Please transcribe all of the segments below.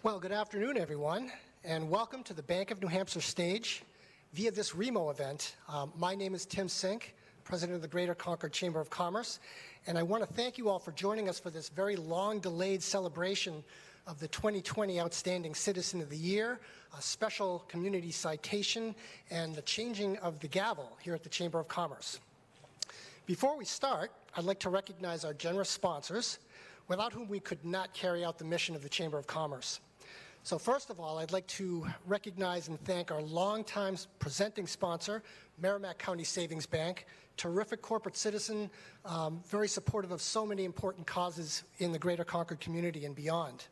Well, good afternoon, everyone, and welcome to the Bank of New Hampshire stage via this REMO event. My name is Tim Sink, President of the Greater Concord Chamber of Commerce, and I want to thank you all for joining us for this very long-delayed celebration of the 2020 Outstanding Citizen of the Year, a Special Community Citation, and the changing of the gavel here at the Chamber of Commerce. Before we start, I'd like to recognize our generous sponsors, without whom we could not carry out the mission of the Chamber of Commerce. So first of all, I'd like to recognize and thank our longtime presenting sponsor, Merrimack County Savings Bank, terrific corporate citizen, very supportive of so many important causes in the Greater Concord community and beyond.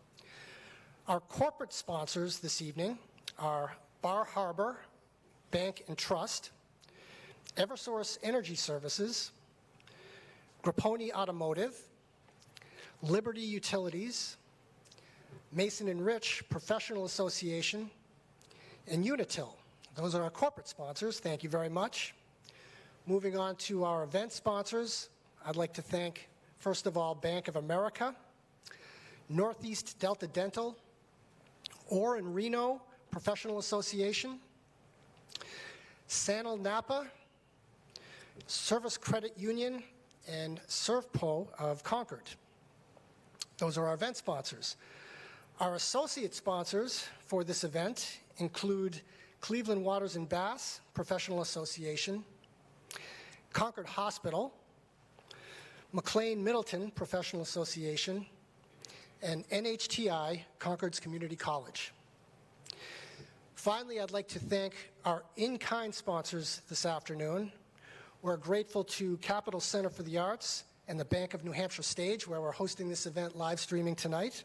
Our corporate sponsors this evening are Bar Harbor Bank and Trust, Eversource Energy Services, Grapponi Automotive, Liberty Utilities, Mason & Rich Professional Association, and Unitil. Those are our corporate sponsors. Thank you very much. Moving on to our event sponsors, I'd like to thank, first of all, Bank of America, Northeast Delta Dental, Orr and Reno Professional Association, Sanel Napa, Service Credit Union, and ServPo of Concord. Those are our event sponsors. Our associate sponsors for this event include Cleveland Waters and Bass Professional Association, Concord Hospital, McLean Middleton Professional Association, and NHTI, Concord's Community College. Finally, I'd like to thank our in-kind sponsors this afternoon. We're grateful to Capital Center for the Arts and the Bank of New Hampshire stage, where we're hosting this event live streaming tonight.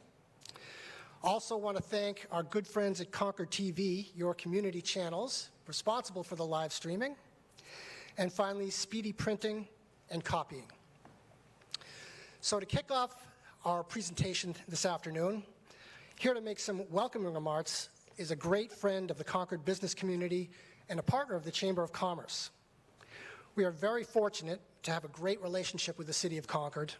Also want to thank our good friends at Concord TV, your community channels, responsible for the live streaming. And finally, Speedy Printing and Copying. So to kick off our presentation this afternoon, here to make some welcoming remarks is a great friend of the Concord business community and a partner of the Chamber of Commerce. We are very fortunate to have a great relationship with the City of Concord.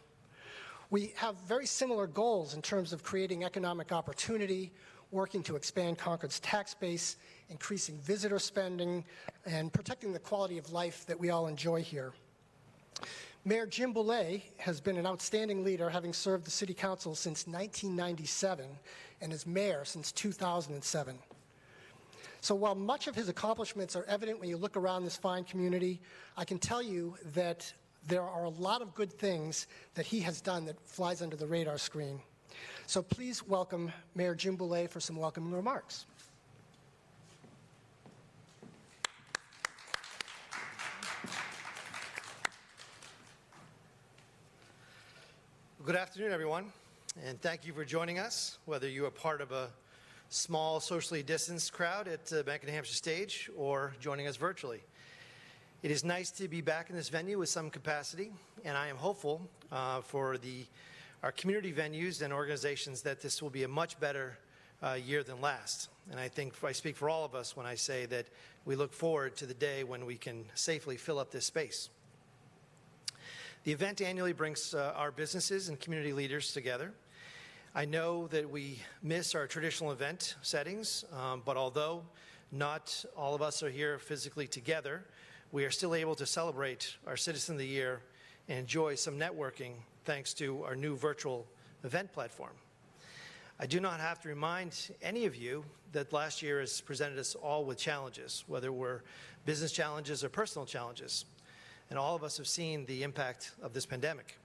We have very similar goals in terms of creating economic opportunity, working to expand Concord's tax base, increasing visitor spending, and protecting the quality of life that we all enjoy here. Mayor Jim Bouley has been an outstanding leader, having served the City Council since 1997 and as mayor since 2007. So while much of his accomplishments are evident when you look around this fine community, I can tell you that there are a lot of good things that he has done that flies under the radar screen. So please welcome Mayor Jim Bouley for some welcoming remarks. Good afternoon, everyone, and thank you for joining us, whether you are part of a small socially distanced crowd at Bank of New Hampshire stage or joining us virtually. It is nice to be back in this venue with some capacity, and I am hopeful for our community venues and organizations that this will be a much better year than last. And I think I speak for all of us when I say that we look forward to the day when we can safely fill up this space. The event annually brings our businesses and community leaders together. I know that we miss our traditional event settings, but although not all of us are here physically together, we are still able to celebrate our Citizen of the Year and enjoy some networking thanks to our new virtual event platform. I do not have to remind any of you that last year has presented us all with challenges, whether we're business challenges or personal challenges, and all of us have seen the impact of this pandemic.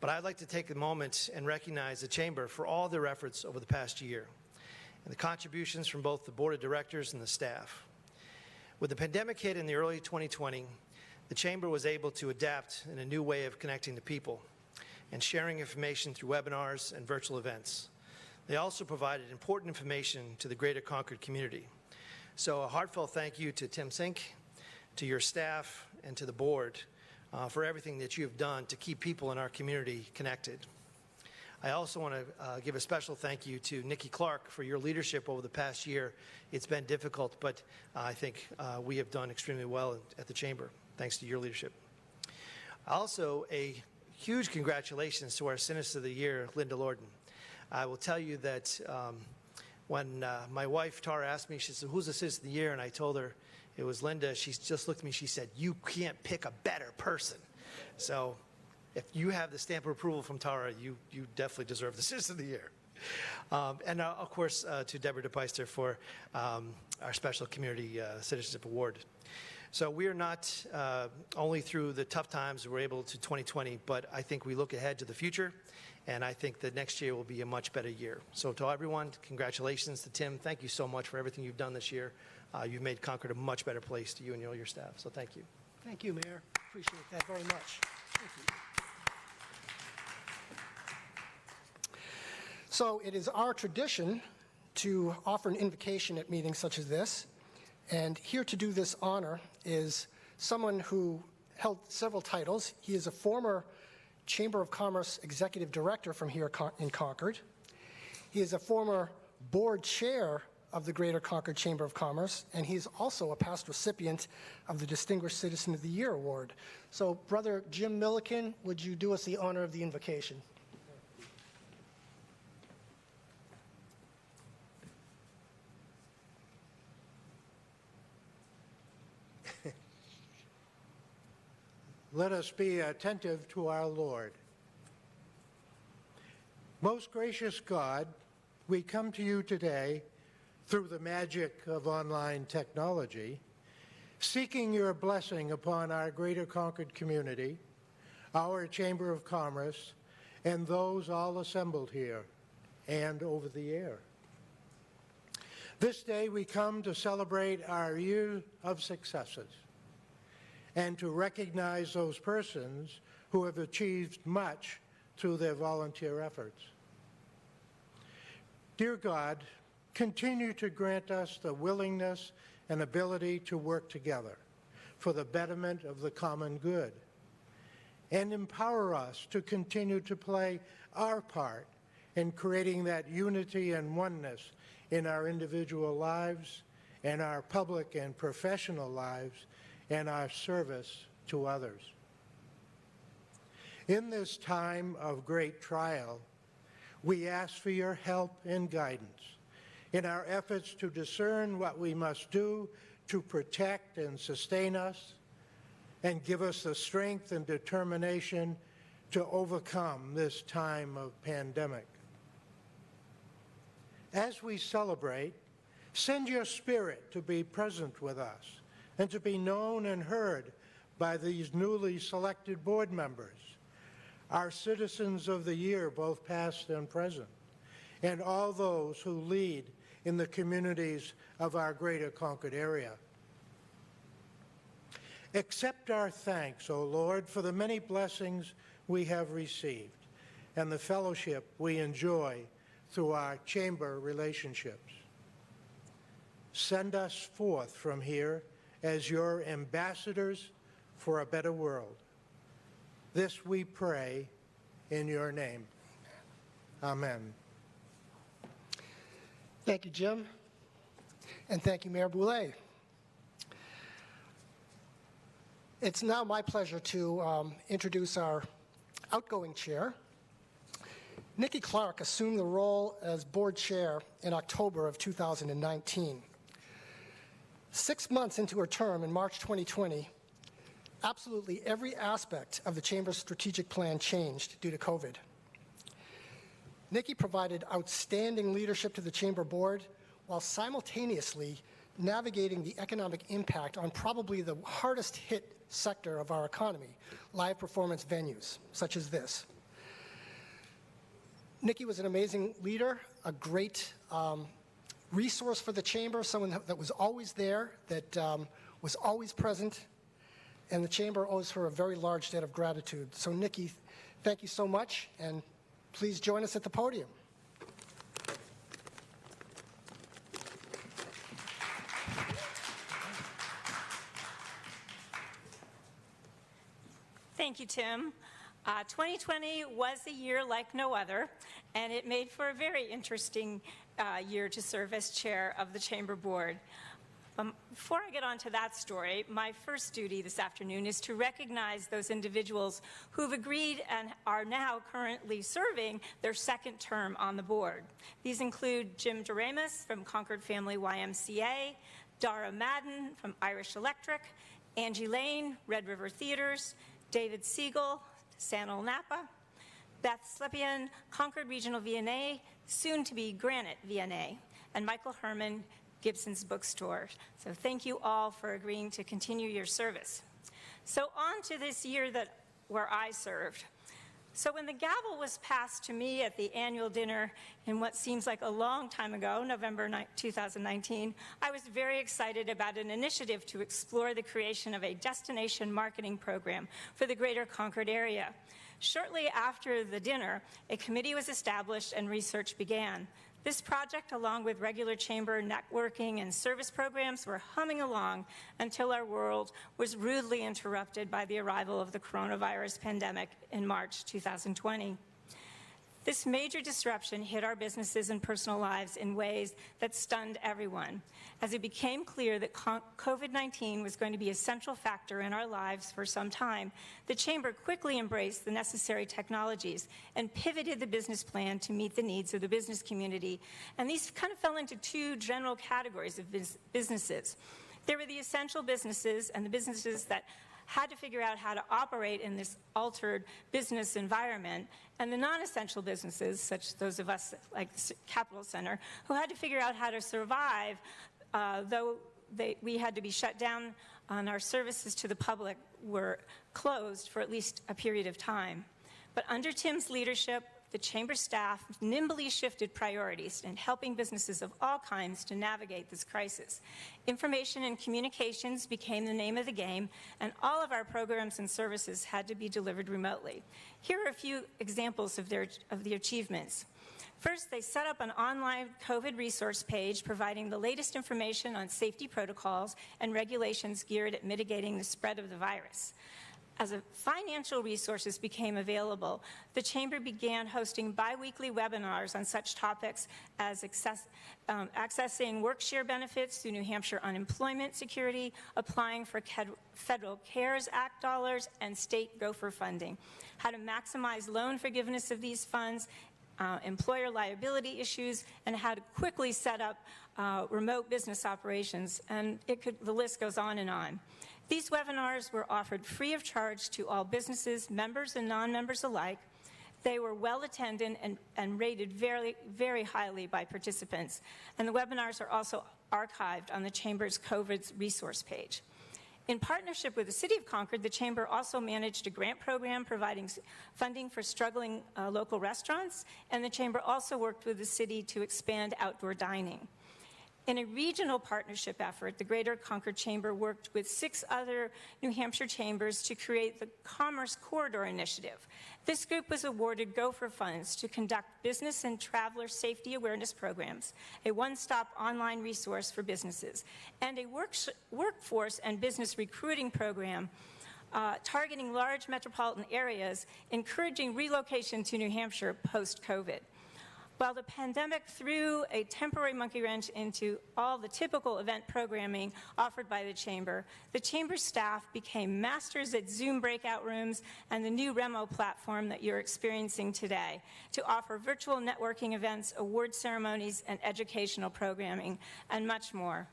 But I'd like to take a moment and recognize the Chamber for all their efforts over the past year and the contributions from both the Board of Directors and the staff. With the pandemic hit in the early 2020, the Chamber was able to adapt in a new way of connecting to people and sharing information through webinars and virtual events. They also provided important information to the Greater Concord community. So a heartfelt thank you to Tim Sink, to your staff, and to the board for everything that you have done to keep people in our community connected. I also want to give a special thank you to Nicki Clark for your leadership over the past year. It's been difficult, but I think we have done extremely well at the Chamber, thanks to your leadership. Also, a huge congratulations to our Citizen of the Year, Linda Lorden. I will tell you that when my wife, Tara, asked me, she said, who's the Citizen of the Year? And I told her it was Linda. She just looked at me, she said, you can't pick a better person. So if you have the stamp of approval from Tara, you definitely deserve the Citizen of the Year. And of course, to Deborah DePeyster for our Special Community Citizenship Award. So we are not only through the tough times we're able to 2020, but I think we look ahead to the future, and I think that next year will be a much better year. So to everyone, congratulations. To Tim, thank you so much for everything you've done this year. You've made Concord a much better place to you and all your staff, so thank you. Thank you, Mayor. Appreciate that very much. Thank you. So it is our tradition to offer an invocation at meetings such as this. And here to do this honor is someone who held several titles. He is a former Chamber of Commerce Executive Director from here in Concord. He is a former board chair of the Greater Concord Chamber of Commerce, and he's also a past recipient of the Distinguished Citizen of the Year Award. So, Brother Jim Milliken, would you do us the honor of the invocation? Let us be attentive to our Lord. Most gracious God, we come to you today through the magic of online technology, seeking your blessing upon our Greater Concord community, our Chamber of Commerce, and those all assembled here and over the air. This day we come to celebrate our year of successes and to recognize those persons who have achieved much through their volunteer efforts. Dear God, continue to grant us the willingness and ability to work together for the betterment of the common good, and empower us to continue to play our part in creating that unity and oneness in our individual lives and our public and professional lives and our service to others. In this time of great trial, we ask for your help and guidance in our efforts to discern what we must do to protect and sustain us, and give us the strength and determination to overcome this time of pandemic. As we celebrate, send your Spirit to be present with us and to be known and heard by these newly selected board members, our Citizens of the Year, both past and present, and all those who lead in the communities of our Greater Concord area. Accept our thanks, O Lord, for the many blessings we have received and the fellowship we enjoy through our chamber relationships. Send us forth from here as your ambassadors for a better world. This we pray in your name. Amen. Thank you, Jim. And thank you, Mayor Bouley. It's now my pleasure to introduce our outgoing chair. Nicki Clark assumed the role as board chair in October of 2019. 6 months into her term in March 2020, absolutely every aspect of the Chamber's strategic plan changed due to COVID. Nicki provided outstanding leadership to the Chamber Board while simultaneously navigating the economic impact on probably the hardest hit sector of our economy, live performance venues, such as this. Nicki was an amazing leader, a great resource for the Chamber, someone that was always there, that was always present, and the Chamber owes her a very large debt of gratitude. So Nicki, thank you so much, and please join us at the podium. Thank you, Tim. 2020 was a year like no other, and it made for a very interesting year to serve as chair of the Chamber Board. Before I get on to that story, my first duty this afternoon is to recognize those individuals who've agreed and are now currently serving their second term on the board. These include Jim Doremus from Concord Family YMCA, Dara Madden from Irish Electric, Angie Lane, Red River Theaters, David Siegel, Sanel Napa, Beth Slepian, Concord Regional VNA, soon to be Granite VNA, and Michael Herman, Gibson's Bookstore. So thank you all for agreeing to continue your service. So on to this year where I served. So when the gavel was passed to me at the annual dinner in what seems like a long time ago, November 2019, I was very excited about an initiative to explore the creation of a destination marketing program for the greater Concord area. Shortly after the dinner, a committee was established and research began. This project, along with regular chamber networking and service programs, were humming along until our world was rudely interrupted by the arrival of the coronavirus pandemic in March 2020. This major disruption hit our businesses and personal lives in ways that stunned everyone. As it became clear that COVID-19 was going to be a central factor in our lives for some time, the Chamber quickly embraced the necessary technologies and pivoted the business plan to meet the needs of the business community. And these kind of fell into two general categories of businesses. There were the essential businesses and the businesses that had to figure out how to operate in this altered business environment, and the non-essential businesses, such as those of us like the Capitol Center, who had to figure out how to survive, though we had to be shut down and our services to the public were closed for at least a period of time. But under Tim's leadership, the Chamber staff nimbly shifted priorities in helping businesses of all kinds to navigate this crisis. Information and communications became the name of the game, and all of our programs and services had to be delivered remotely. Here are a few examples of the achievements. First, they set up an online COVID resource page providing the latest information on safety protocols and regulations geared at mitigating the spread of the virus. As financial resources became available, the Chamber began hosting bi-weekly webinars on such topics as accessing work-share benefits through New Hampshire unemployment security, applying for federal CARES Act dollars, and state gopher funding, how to maximize loan forgiveness of these funds, employer liability issues, and how to quickly set up remote business operations, and the list goes on and on. These webinars were offered free of charge to all businesses, members and non-members alike. They were well attended and rated very, very highly by participants. And the webinars are also archived on the Chamber's COVID resource page. In partnership with the City of Concord, the Chamber also managed a grant program providing funding for struggling local restaurants, and the Chamber also worked with the city to expand outdoor dining. In a regional partnership effort, the Greater Concord Chamber worked with 6 other New Hampshire chambers to create the Commerce Corridor Initiative. This group was awarded gopher funds to conduct business and traveler safety awareness programs, a one-stop online resource for businesses, and a workforce and business recruiting program targeting large metropolitan areas, encouraging relocation to New Hampshire post-COVID. While the pandemic threw a temporary monkey wrench into all the typical event programming offered by the Chamber staff became masters at Zoom breakout rooms and the new Remo platform that you're experiencing today to offer virtual networking events, award ceremonies, and educational programming, and much more.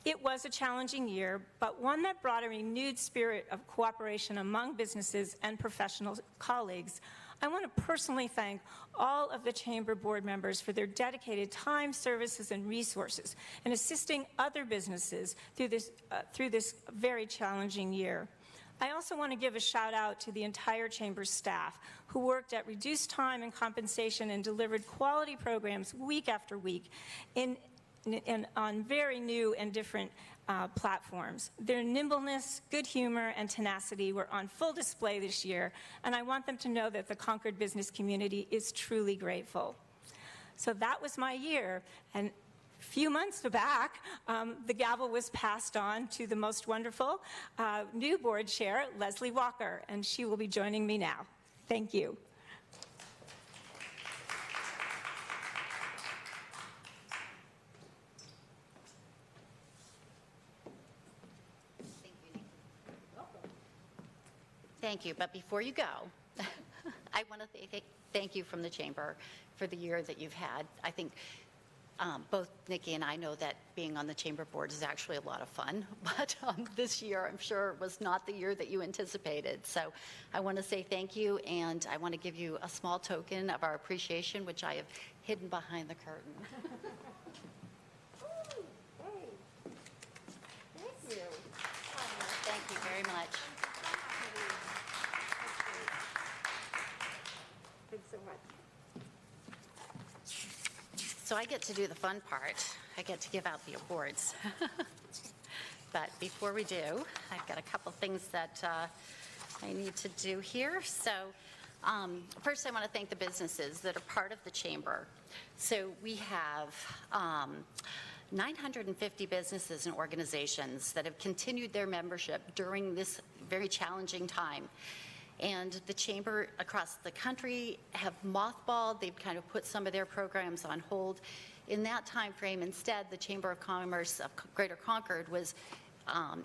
It was a challenging year, but one that brought a renewed spirit of cooperation among businesses and professional colleagues. I want to personally thank all of the Chamber board members for their dedicated time, services, and resources in assisting other businesses through this very challenging year. I also want to give a shout out to the entire Chamber staff who worked at reduced time and compensation and delivered quality programs week after week on very new and different platforms. Their nimbleness, good humor, and tenacity were on full display this year, and I want them to know that the Concord business community is truly grateful. So that was my year, and a few months back, the gavel was passed on to the most wonderful new board chair, Leslie Walker, and she will be joining me now. Thank you. Thank you. But before you go, I want to thank you from the Chamber for the year that you've had. I think both Nicki and I know that being on the Chamber board is actually a lot of fun, but this year I'm sure was not the year that you anticipated. So I want to say thank you, and I want to give you a small token of our appreciation, which I have hidden behind the curtain. Thank you. Thank you very much. Thanks so much. So I get to do the fun part. I get to give out the awards. But before we do, I've got a couple things that I need to do here. So first, I want to thank the businesses that are part of the Chamber. So we have 950 businesses and organizations that have continued their membership during this very challenging time. And the Chamber across the country have mothballed. They've kind of put some of their programs on hold. In that time frame, instead, the Chamber of Commerce of Greater Concord was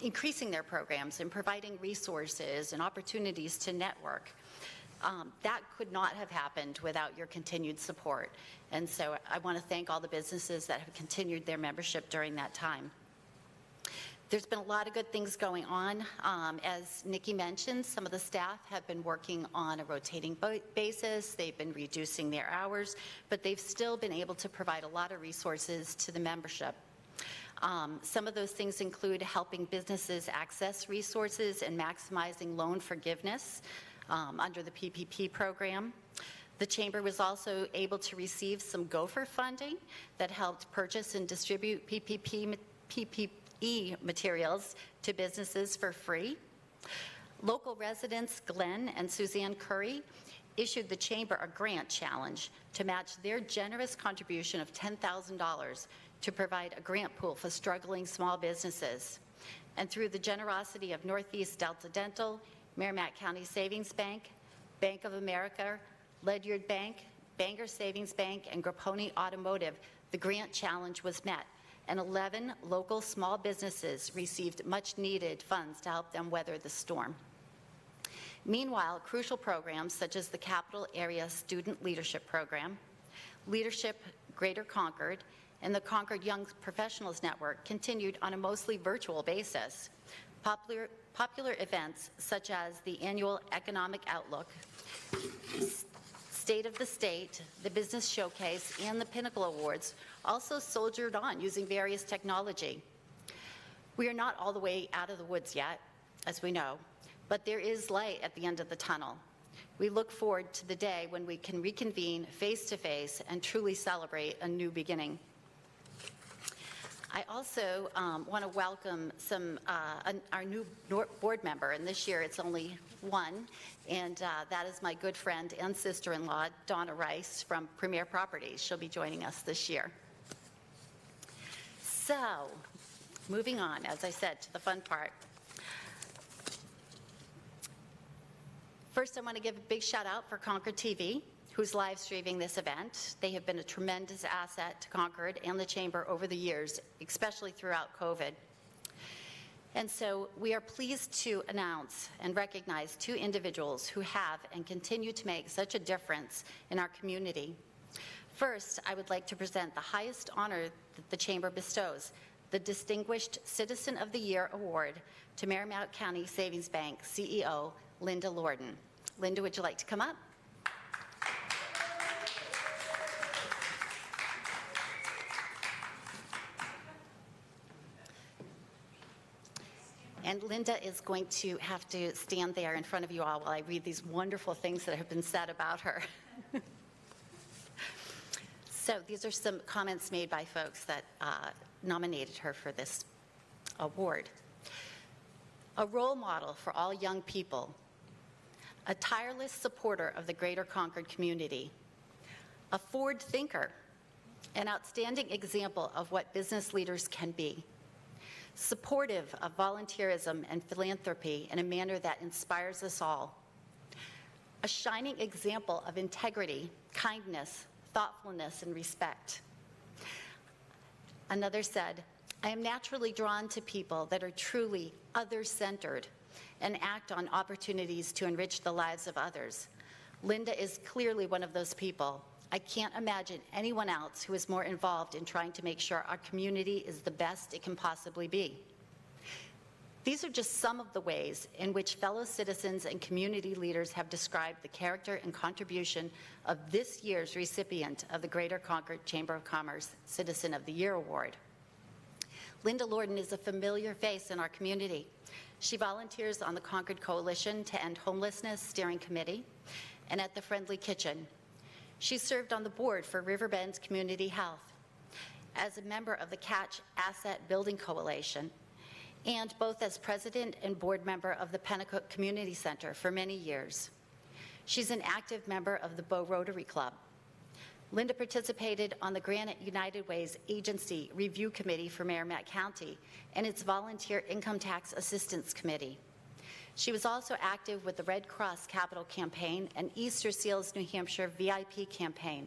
increasing their programs and providing resources and opportunities to network. That could not have happened without your continued support. And so I want to thank all the businesses that have continued their membership during that time. There's been a lot of good things going on. As Nicki mentioned, some of the staff have been working on a rotating basis. They've been reducing their hours, but they've still been able to provide a lot of resources to the membership. Some of those things include helping businesses access resources and maximizing loan forgiveness under the PPP program. The Chamber was also able to receive some Gopher funding that helped purchase and distribute PPP materials to businesses for free. Local residents Glenn and Suzanne Curry issued the Chamber a grant challenge to match their generous contribution of $10,000 to provide a grant pool for struggling small businesses. And through the generosity of Northeast Delta Dental, Merrimack County Savings Bank, Bank of America, Ledyard Bank, Bangor Savings Bank, and Grapponi Automotive, the grant challenge was met, and 11 local small businesses received much-needed funds to help them weather the storm. Meanwhile, crucial programs such as the Capital Area Student Leadership Program, Leadership Greater Concord, and the Concord Young Professionals Network continued on a mostly virtual basis. Popular events such as the annual Economic Outlook, State of the State, the Business Showcase, and the Pinnacle Awards also soldiered on using various technology. We are not all the way out of the woods yet, as we know, but there is light at the end of the tunnel. We look forward to the day when we can reconvene face-to-face and truly celebrate a new beginning. I also want to welcome our new board member, and this year it's only one, and that is my good friend and sister-in-law, Donna Rice from Premier Properties. She'll be joining us this year. So, moving on, as I said, to the fun part. First, I want to give a big shout out for Concord TV, who's live streaming this event. They have been a tremendous asset to Concord and the Chamber over the years, especially throughout COVID. And so we are pleased to announce and recognize two individuals who have and continue to make such a difference in our community. First, I would like to present the highest honor that the Chamber bestows, the Distinguished Citizen of the Year Award, to Merrimack County Savings Bank CEO, Linda Lorden. Linda, would you like to come up? And Linda is going to have to stand there in front of you all while I read these wonderful things that have been said about her. So these are some comments made by folks that nominated her for this award. A role model for all young people, a tireless supporter of the Greater Concord community, a forward thinker, an outstanding example of what business leaders can be, supportive of volunteerism and philanthropy in a manner that inspires us all, a shining example of integrity, kindness, thoughtfulness, and respect. Another said, I am naturally drawn to people that are truly other-centered and act on opportunities to enrich the lives of others. Linda is clearly one of those people. I can't imagine anyone else who is more involved in trying to make sure our community is the best it can possibly be. These are just some of the ways in which fellow citizens and community leaders have described the character and contribution of this year's recipient of the Greater Concord Chamber of Commerce Citizen of the Year Award. Linda Lorden is a familiar face in our community. She volunteers on the Concord Coalition to End Homelessness Steering Committee and at the Friendly Kitchen. She served on the board for Riverbend's Community Health, as a member of the Catch Asset Building Coalition, and both as president and board member of the Pennacook Community Center for many years. She's an active member of the Bow Rotary Club. Linda participated on the Granite United Way's Agency Review Committee for Merrimack County and its Volunteer Income Tax Assistance Committee. She was also active with the Red Cross Capital Campaign and Easter Seals New Hampshire VIP campaign.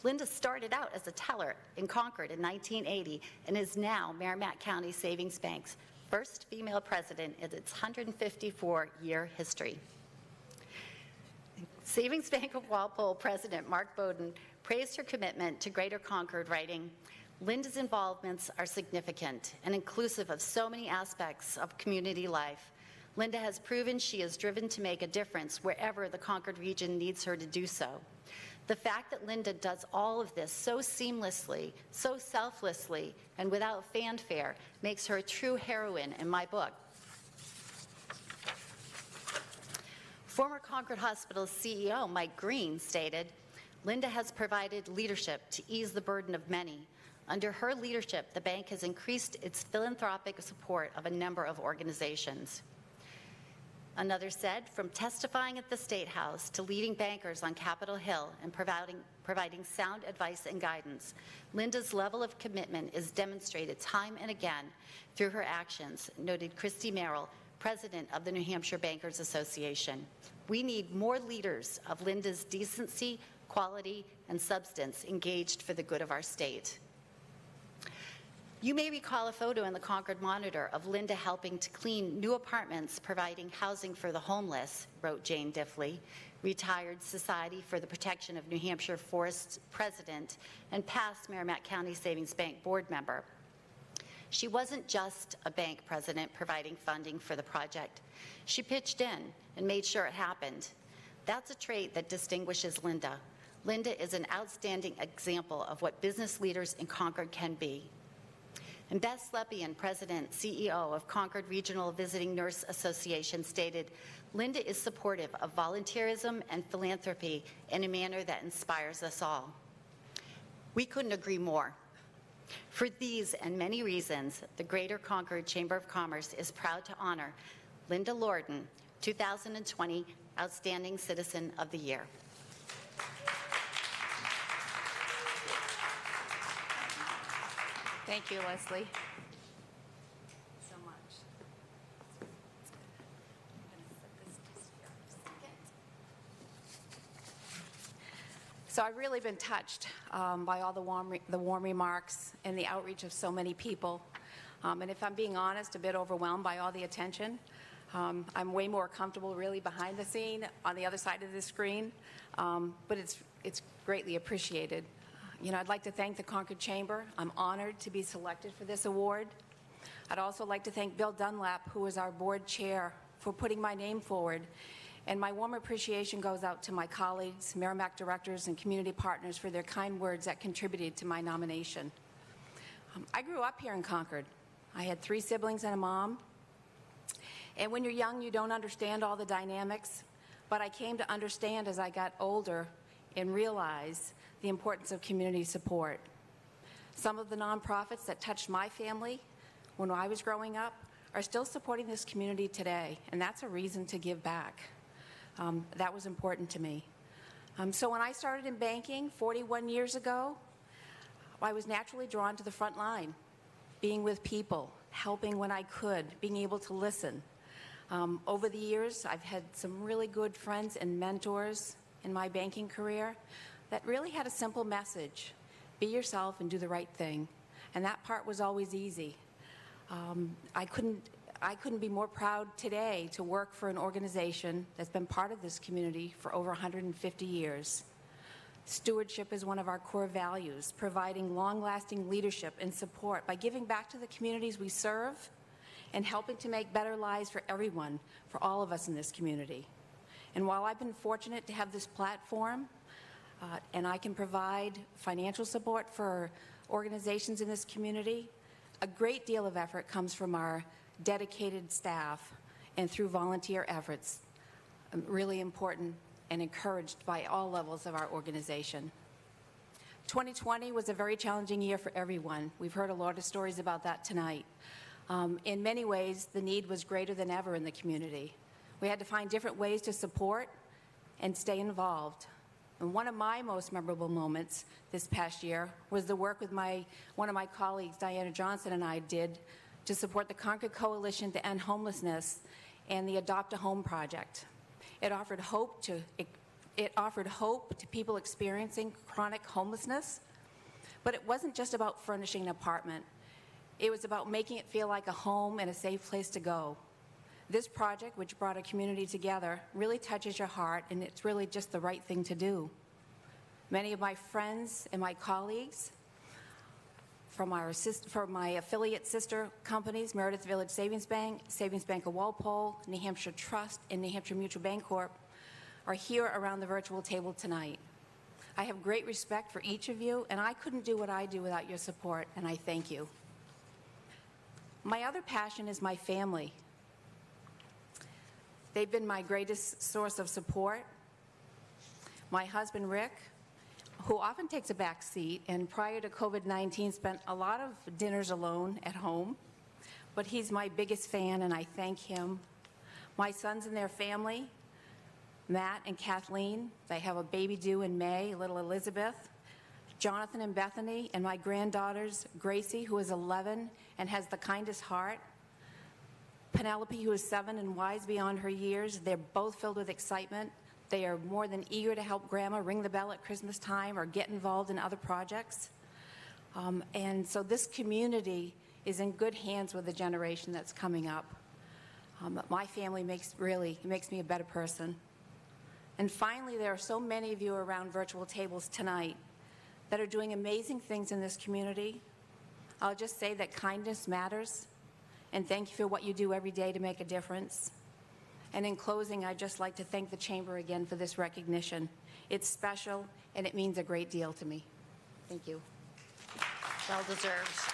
Linda started out as a teller in Concord in 1980 and is now Merrimack County Savings Bank's first female president in its 154-year history. Savings Bank of Walpole President Mark Bowden praised her commitment to Greater Concord, writing, "Linda's involvements are significant and inclusive of so many aspects of community life. Linda has proven she is driven to make a difference wherever the Concord region needs her to do so. The fact that Linda does all of this so seamlessly, so selflessly, and without fanfare makes her a true heroine in my book." Former Concord Hospital's CEO, Mike Green, stated, "Linda has provided leadership to ease the burden of many. Under her leadership, the bank has increased its philanthropic support of a number of organizations." Another said, "From testifying at the State House to leading bankers on Capitol Hill and providing sound advice and guidance, Linda's level of commitment is demonstrated time and again through her actions," noted Christy Merrill, president of the New Hampshire Bankers Association. "We need more leaders of Linda's decency, quality, and substance engaged for the good of our state." You may recall a photo in the Concord Monitor of Linda helping to clean new apartments, providing housing for the homeless, wrote Jane Diffley, retired Society for the Protection of New Hampshire Forests president and past Merrimack County Savings Bank board member. She wasn't just a bank president providing funding for the project. She pitched in and made sure it happened. That's a trait that distinguishes Linda. Linda is an outstanding example of what business leaders in Concord can be. And Beth Slepian, President, CEO of Concord Regional Visiting Nurse Association, stated, "Linda is supportive of volunteerism and philanthropy in a manner that inspires us all." We couldn't agree more. For these and many reasons, the Greater Concord Chamber of Commerce is proud to honor Linda Lorden, 2020 Outstanding Citizen of the Year. Thank you, Leslie. So much. I'm going to set this just here for a second. So I've really been touched by all the warm remarks and the outreach of so many people. And if I'm being honest, a bit overwhelmed by all the attention. I'm way more comfortable really behind the scene on the other side of the screen, but it's greatly appreciated. You know, I'd like to thank the Concord Chamber. I'm honored to be selected for this award. I'd also like to thank Bill Dunlap, who is our board chair, for putting my name forward. And my warm appreciation goes out to my colleagues, Merrimack directors, and community partners for their kind words that contributed to my nomination. I grew up here in Concord. I had 3 siblings and a mom. And when you're young, you don't understand all the dynamics. But I came to understand as I got older and realize the importance of community support. Some of the nonprofits that touched my family when I was growing up are still supporting this community today, and that's a reason to give back. That was important to me. So when I started in banking 41 years ago, I was naturally drawn to the front line, being with people, helping when I could, being able to listen. Over the years, I've had some really good friends and mentors in my banking career that really had a simple message: be yourself and do the right thing. And that part was always easy. I couldn't I couldn't be more proud today to work for an organization that's been part of this community for over 150 years. Stewardship is one of our core values, providing long-lasting leadership and support by giving back to the communities we serve and helping to make better lives for everyone, for all of us in this community. And while I've been fortunate to have this platform, and I can provide financial support for organizations in this community, a great deal of effort comes from our dedicated staff and through volunteer efforts, really important and encouraged by all levels of our organization. 2020 was a very challenging year for everyone. We've heard a lot of stories about that tonight. In many ways, the need was greater than ever in the community. We had to find different ways to support and stay involved. And one of my most memorable moments this past year was the work with one of my colleagues, Diana Johnson, and I did to support the Concord Coalition to End Homelessness and the Adopt a Home project. It offered hope to people experiencing chronic homelessness, but it wasn't just about furnishing an apartment. It was about making it feel like a home and a safe place to go. This project, which brought a community together, really touches your heart, and it's really just the right thing to do. Many of my friends and my colleagues from my affiliate sister companies, Meredith Village Savings Bank of Walpole, New Hampshire Trust, and New Hampshire Mutual Bank Corp, are here around the virtual table tonight. I have great respect for each of you, and I couldn't do what I do without your support, and I thank you. My other passion is my family. They've been my greatest source of support. My husband, Rick, who often takes a back seat, and prior to COVID-19 spent a lot of dinners alone at home, but he's my biggest fan, and I thank him. My sons and their family, Matt and Kathleen, they have a baby due in May, little Elizabeth. Jonathan and Bethany, and my granddaughters, Gracie, who is 11 and has the kindest heart. Penelope, who is 7 and wise beyond her years. They're both filled with excitement. They are more than eager to help Grandma ring the bell at Christmas time or get involved in other projects. And so this community is in good hands with the generation that's coming up. My family makes me a better person. And finally, there are so many of you around virtual tables tonight that are doing amazing things in this community. I'll just say that kindness matters, and thank you for what you do every day to make a difference. And in closing, I'd just like to thank the Chamber again for this recognition. It's special, and it means a great deal to me. Thank you. Well deserved.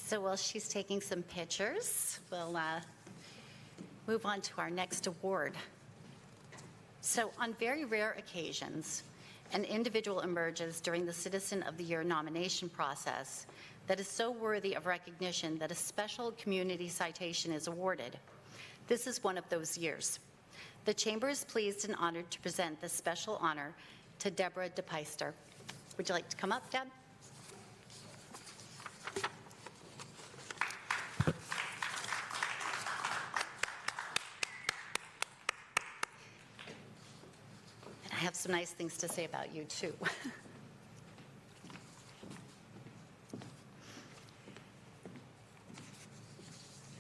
So while she's taking some pictures, we'll move on to our next award. So on very rare occasions, an individual emerges during the Citizen of the Year nomination process that is so worthy of recognition that a special community citation is awarded. This is one of those years. The Chamber is pleased and honored to present this special honor to Deborah DePeyster. Would you like to come up, Deb? I have some nice things to say about you, too.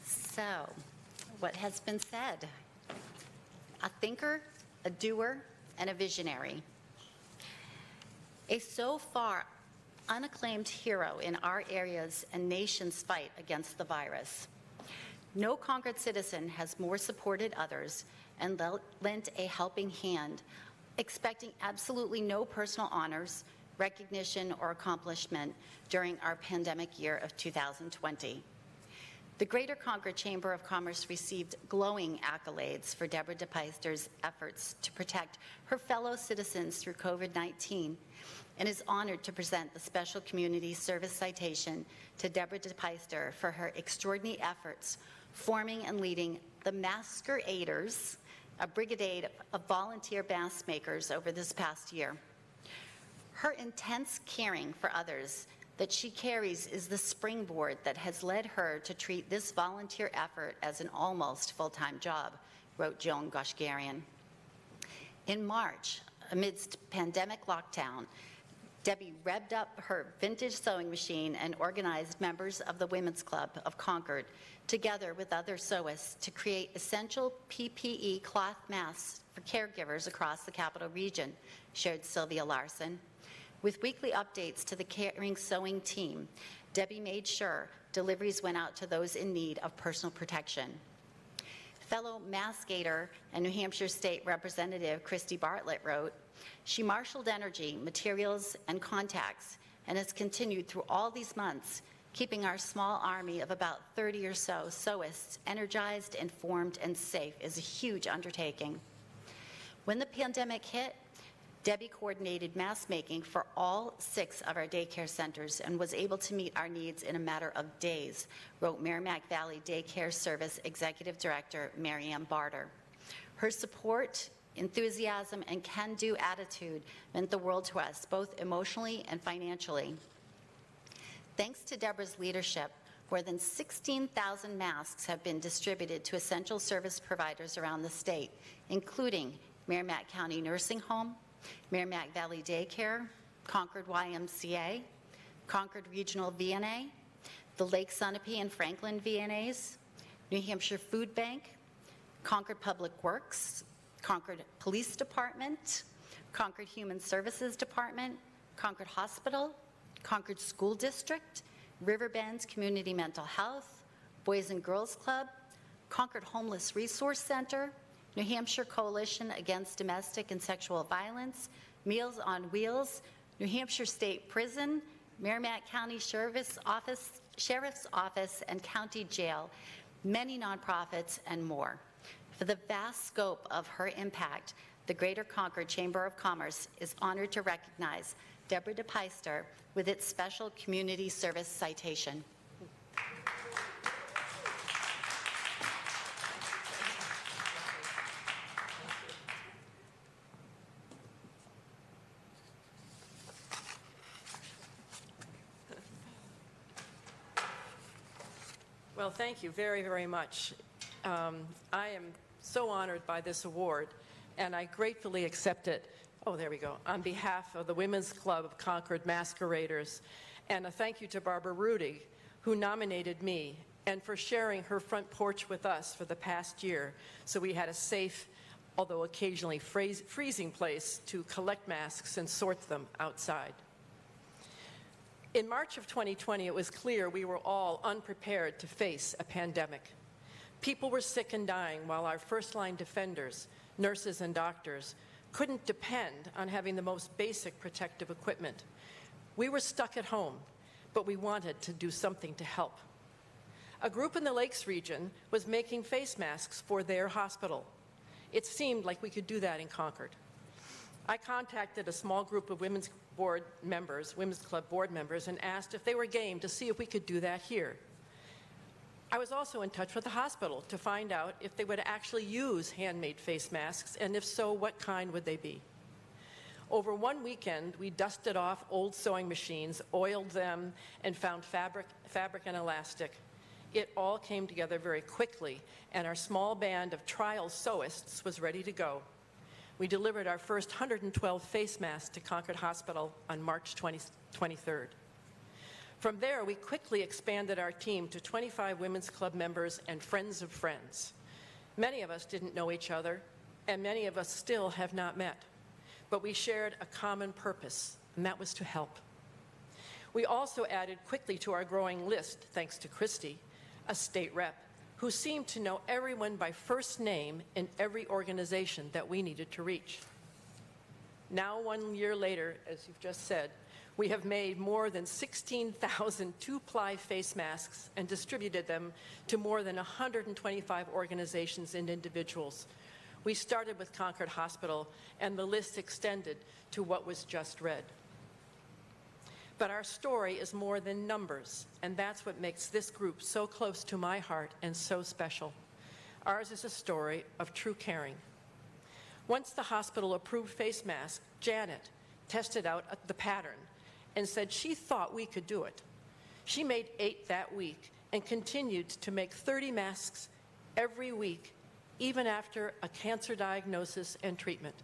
So, what has been said? A thinker, a doer, and a visionary. A so far unacclaimed hero in our area's and nation's fight against the virus. No Concord citizen has more supported others and lent a helping hand, expecting absolutely no personal honors, recognition, or accomplishment during our pandemic year of 2020. The Greater Concord Chamber of Commerce received glowing accolades for Deborah DePeyster's efforts to protect her fellow citizens through COVID-19 and is honored to present the Special Community Service Citation to Deborah DePeyster for her extraordinary efforts forming and leading the Masqueraders, a brigade of volunteer mask makers over this past year. Her intense caring for others that she carries is the springboard that has led her to treat this volunteer effort as an almost full-time job, wrote Joan Goshgarian. In March, amidst pandemic lockdown, Debbie revved up her vintage sewing machine and organized members of the Women's Club of Concord, together with other sewists, to create essential PPE cloth masks for caregivers across the Capital Region, shared Sylvia Larson. With weekly updates to the caring sewing team, Debbie made sure deliveries went out to those in need of personal protection. Fellow Mass-Gator and New Hampshire State Representative Christy Bartlett wrote, "She marshaled energy, materials, and contacts, and has continued through all these months, keeping our small army of about 30 or so sewists energized, informed, and safe is a huge undertaking." When the pandemic hit, Debbie coordinated mask making for all 6 of our daycare centers and was able to meet our needs in a matter of days, wrote Merrimack Valley Daycare Service Executive Director Mary Ann Barter. Her support, enthusiasm, and can-do attitude meant the world to us, both emotionally and financially. Thanks to Deborah's leadership, more than 16,000 masks have been distributed to essential service providers around the state, including Merrimack County Nursing Home, Merrimack Valley Daycare, Concord YMCA, Concord Regional VNA, the Lake Sunapee and Franklin VNAs, New Hampshire Food Bank, Concord Public Works, Concord Police Department, Concord Human Services Department, Concord Hospital, Concord School District, Riverbend Community Mental Health, Boys and Girls Club, Concord Homeless Resource Center, New Hampshire Coalition Against Domestic and Sexual Violence, Meals on Wheels, New Hampshire State Prison, Merrimack County Sheriff's Office and County Jail, many nonprofits, and more. For the vast scope of her impact, the Greater Concord Chamber of Commerce is honored to recognize Deborah DePeyster with its Special Community Service Citation. Well, thank you very, very much. I am so honored by this award, and I gratefully accept it. Oh, there we go. On behalf of the Women's Club of Concord Masqueraders, and a thank you to Barbara Rudy, who nominated me, and for sharing her front porch with us for the past year, so we had a safe, although occasionally freezing place to collect masks and sort them outside. In March of 2020, it was clear we were all unprepared to face a pandemic. People were sick and dying while our first-line defenders, nurses and doctors, couldn't depend on having the most basic protective equipment. We were stuck at home, but we wanted to do something to help. A group in the Lakes region was making face masks for their hospital. It seemed like we could do that in Concord. I contacted a small group of Women's Club board members, and asked if they were game to see if we could do that here. I was also in touch with the hospital to find out if they would actually use handmade face masks, and if so, what kind would they be. Over one weekend, we dusted off old sewing machines, oiled them, and found fabric and elastic. It all came together very quickly, and our small band of trial sewists was ready to go. We delivered our first 112 face masks to Concord Hospital on March 23rd. From there, we quickly expanded our team to 25 Women's Club members and friends of friends. Many of us didn't know each other, and many of us still have not met. But we shared a common purpose, and that was to help. We also added quickly to our growing list, thanks to Christy, a state rep, who seemed to know everyone by first name in every organization that we needed to reach. Now, 1 year later, as you've just said, we have made more than 16,000 two-ply face masks and distributed them to more than 125 organizations and individuals. We started with Concord Hospital, and the list extended to what was just read. But our story is more than numbers, and that's what makes this group so close to my heart and so special. Ours is a story of true caring. Once the hospital approved face masks, Janet tested out the pattern and said she thought we could do it. She made 8 that week and continued to make 30 masks every week even after a cancer diagnosis and treatment.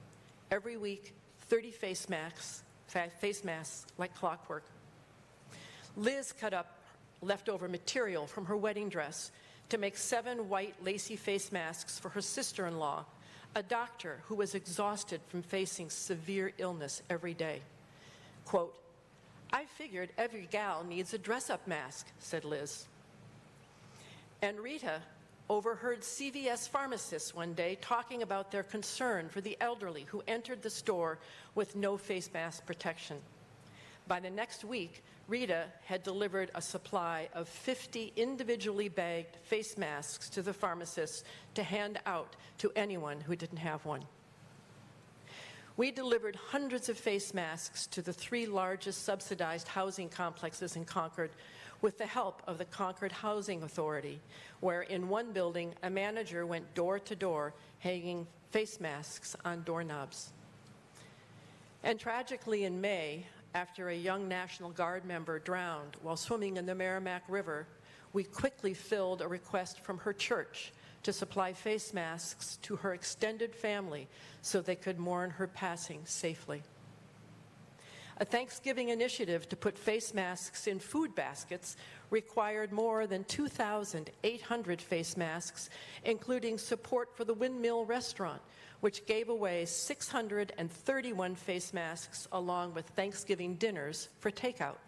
Every week, 30 face masks like clockwork. Liz cut up leftover material from her wedding dress to make 7 white lacy face masks for her sister-in-law, a doctor who was exhausted from facing severe illness every day. Quote, "I figured every gal needs a dress-up mask," said Liz. And Rita overheard CVS pharmacists one day talking about their concern for the elderly who entered the store with no face mask protection. By the next week, Rita had delivered a supply of 50 individually bagged face masks to the pharmacists to hand out to anyone who didn't have one. We delivered hundreds of face masks to the 3 largest subsidized housing complexes in Concord with the help of the Concord Housing Authority, where in one building, a manager went door to door hanging face masks on doorknobs. And tragically in May, after a young National Guard member drowned while swimming in the Merrimack River, we quickly filled a request from her church to supply face masks to her extended family so they could mourn her passing safely. A Thanksgiving initiative to put face masks in food baskets required more than 2,800 face masks, including support for the Windmill Restaurant, which gave away 631 face masks along with Thanksgiving dinners for takeout.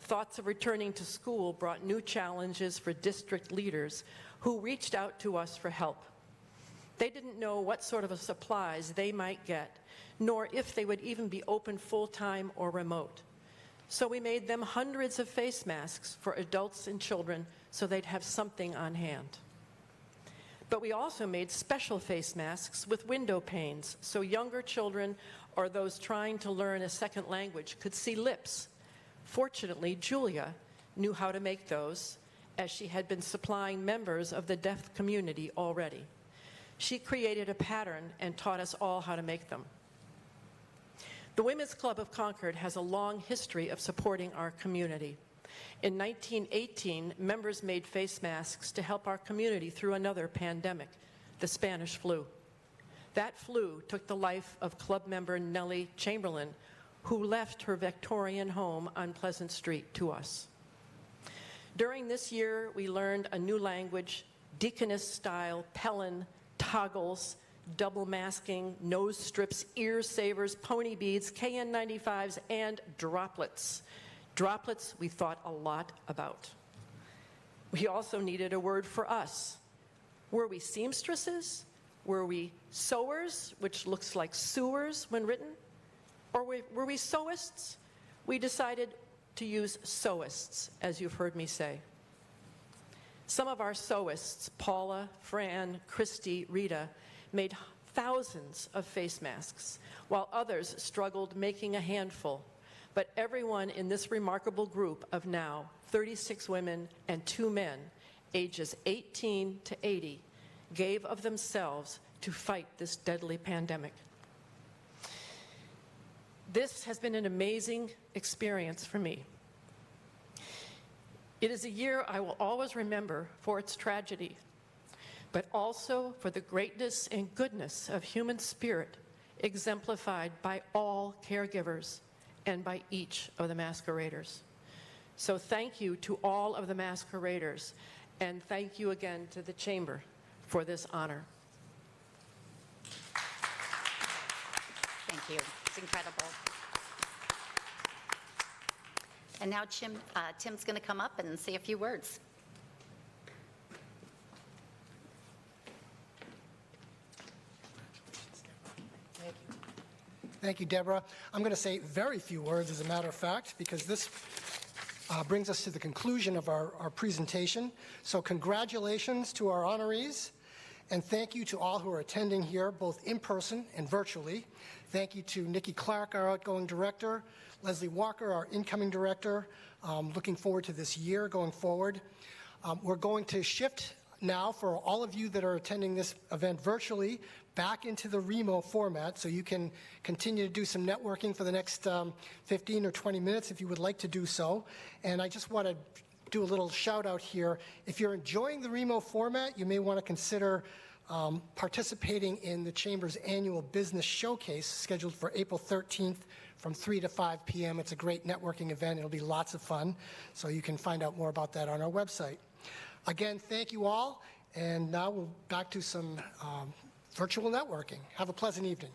Thoughts of returning to school brought new challenges for district leaders who reached out to us for help. They didn't know what sort of supplies they might get, nor if they would even be open full-time or remote. So we made them hundreds of face masks for adults and children so they'd have something on hand. But we also made special face masks with window panes so younger children or those trying to learn a second language could see lips. Fortunately, Julia knew how to make those, as she had been supplying members of the deaf community already. She created a pattern and taught us all how to make them. The Women's Club of Concord has a long history of supporting our community. In 1918, members made face masks to help our community through another pandemic, the Spanish flu. That flu took the life of club member Nellie Chamberlain, who left her Victorian home on Pleasant Street to us. During this year, we learned a new language, deaconess-style, Pellin, toggles, double masking, nose strips, ear savers, pony beads, KN95s, and droplets. Droplets we thought a lot about. We also needed a word for us. Were we seamstresses? Were we sewers, which looks like sewers when written? Or were we sewists? We decided to use sewists, as you've heard me say. Some of our sewists, Paula, Fran, Christy, Rita, made thousands of face masks, while others struggled making a handful. But everyone in this remarkable group of now 36 women and 2 men, ages 18 to 80, gave of themselves to fight this deadly pandemic. This has been an amazing experience for me. It is a year I will always remember for its tragedy, but also for the greatness and goodness of human spirit exemplified by all caregivers and by each of the masqueraders. So thank you to all of the masqueraders, and thank you again to the Chamber for this honor. Thank you. It's incredible. And now Tim's going to come up and say a few words. Thank you, Deborah. I'm going to say very few words, as a matter of fact, because this brings us to the conclusion of our presentation. So congratulations to our honorees, and thank you to all who are attending here, both in person and virtually. Thank you to Nicki Clark, our outgoing director, Leslie Walker, our incoming director. Looking forward to this year going forward. We're going to shift now, for all of you that are attending this event virtually, back into the REMO format, so you can continue to do some networking for the next 15 or 20 minutes if you would like to do so. And I just want to do a little shout out here. If you're enjoying the REMO format, you may want to consider participating in the Chamber's annual business showcase scheduled for April 13th from 3 to 5 p.m. It's a great networking event. It'll be lots of fun. So you can find out more about that on our website. Again, thank you all. And now we're back to some virtual networking. Have a pleasant evening.